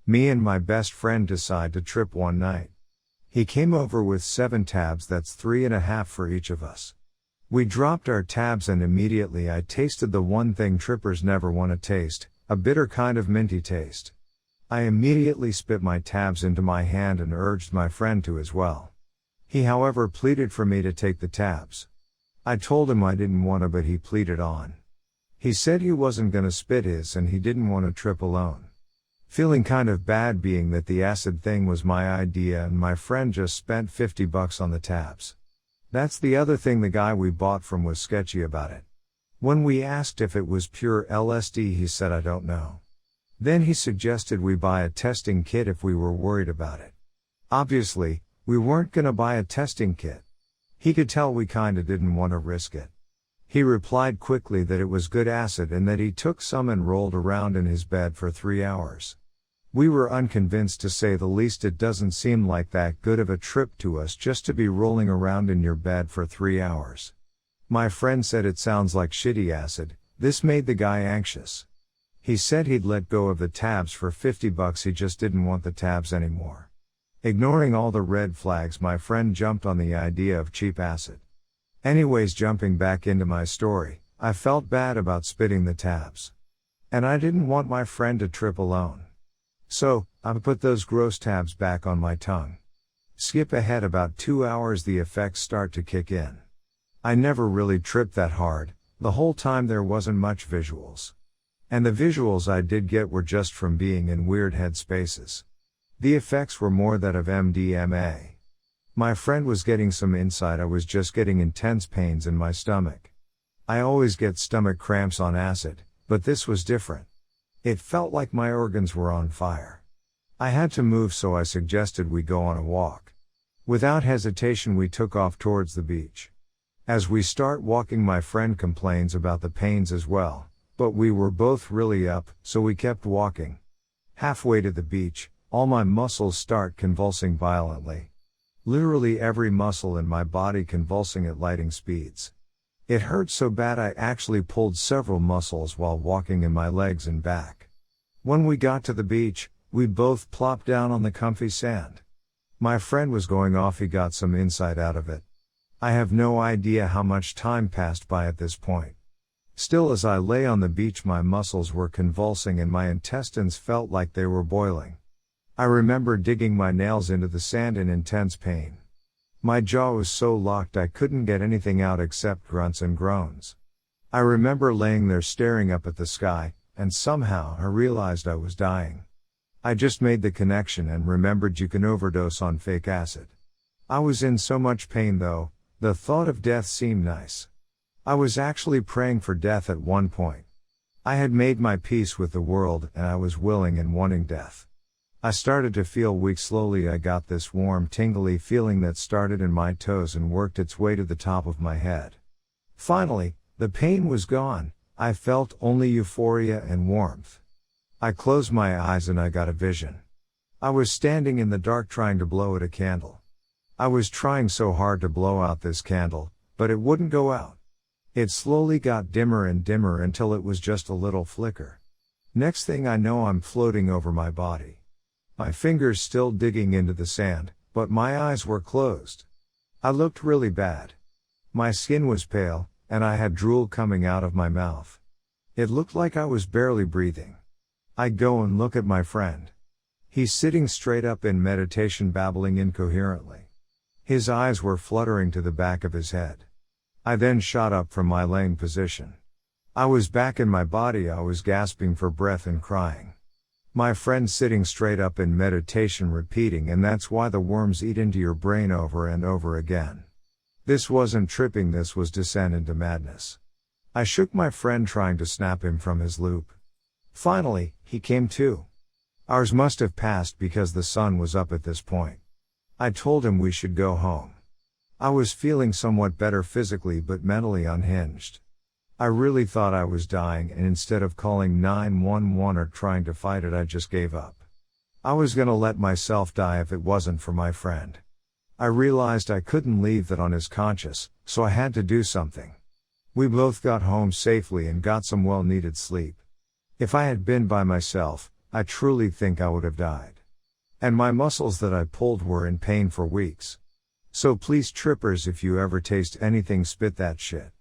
Me and my best friend decide to trip one night. He came over with 7 tabs, that's 3.5 for each of us. We dropped our tabs and immediately I tasted the one thing trippers never want to taste, a bitter kind of minty taste. I immediately spit my tabs into my hand and urged my friend to as well. He however pleaded for me to take the tabs. I told him I didn't want to, but he pleaded on. He said he wasn't gonna spit his and he didn't want to trip alone. Feeling kind of bad being that the acid thing was my idea and my friend just spent $50 on the tabs. That's the other thing the guy we bought from was sketchy about it. When we asked if it was pure LSD, he said I don't know. Then he suggested we buy a testing kit if we were worried about it. Obviously, we weren't gonna buy a testing kit. He could tell we kinda didn't want to risk it. He replied quickly that it was good acid and that he took some and rolled around in his bed for 3 hours. We were unconvinced, to say the least. It doesn't seem like that good of a trip to us just to be rolling around in your bed for 3 hours. My friend said it sounds like shitty acid. This made the guy anxious. He said he'd let go of the tabs for $50, he just didn't want the tabs anymore. Ignoring all the red flags, my friend jumped on the idea of cheap acid. Anyways, jumping back into my story, I felt bad about spitting the tabs. And I didn't want my friend to trip alone. So, I put those gross tabs back on my tongue. Skip ahead about 2 hours, the effects start to kick in. I never really tripped that hard, the whole time there wasn't much visuals. And the visuals I did get were just from being in weird head spaces. The effects were more that of MDMA. My friend was getting some insight, I was just getting intense pains in my stomach. I always get stomach cramps on acid, but this was different. It felt like my organs were on fire. I had to move, so I suggested we go on a walk. Without hesitation we took off towards the beach. As we start walking, my friend complains about the pains as well, but we were both really up, so we kept walking. Halfway to the beach, all my muscles start convulsing violently. Literally every muscle in my body convulsing at lightning speeds. It hurt so bad I actually pulled several muscles while walking in my legs and back. When we got to the beach, we both plopped down on the comfy sand. My friend was going off, he got some insight out of it. I have no idea how much time passed by at this point. Still, as I lay on the beach, my muscles were convulsing and my intestines felt like they were boiling. I remember digging my nails into the sand in intense pain. My jaw was so locked I couldn't get anything out except grunts and groans. I remember laying there staring up at the sky, and somehow I realized I was dying. I just made the connection and remembered you can overdose on fake acid. I was in so much pain though, the thought of death seemed nice. I was actually praying for death at one point. I had made my peace with the world and I was willing and wanting death. I started to feel weak. Slowly I got this warm, tingly feeling that started in my toes and worked its way to the top of my head. Finally, the pain was gone. I felt only euphoria and warmth. I closed my eyes and I got a vision. I was standing in the dark trying to blow at a candle. I was trying so hard to blow out this candle, but it wouldn't go out. It slowly got dimmer and dimmer until it was just a little flicker. Next thing I know, I'm floating over my body. My fingers still digging into the sand, but my eyes were closed. I looked really bad. My skin was pale, and I had drool coming out of my mouth. It looked like I was barely breathing. I go and look at my friend. He's sitting straight up in meditation, babbling incoherently. His eyes were fluttering to the back of his head. I then shot up from my laying position. I was back in my body, I was gasping for breath and crying. My friend sitting straight up in meditation repeating, and that's why the worms eat into your brain over and over again. This wasn't tripping, this was descent into madness. I shook my friend trying to snap him from his loop. Finally, he came to. Hours must have passed because the sun was up at this point. I told him we should go home. I was feeling somewhat better physically but mentally unhinged. I really thought I was dying, and instead of calling 911 or trying to fight it, I just gave up. I was gonna let myself die if it wasn't for my friend. I realized I couldn't leave that on his conscience, so I had to do something. We both got home safely and got some well-needed sleep. If I had been by myself, I truly think I would have died. And my muscles that I pulled were in pain for weeks. So please trippers, if you ever taste anything, spit that shit.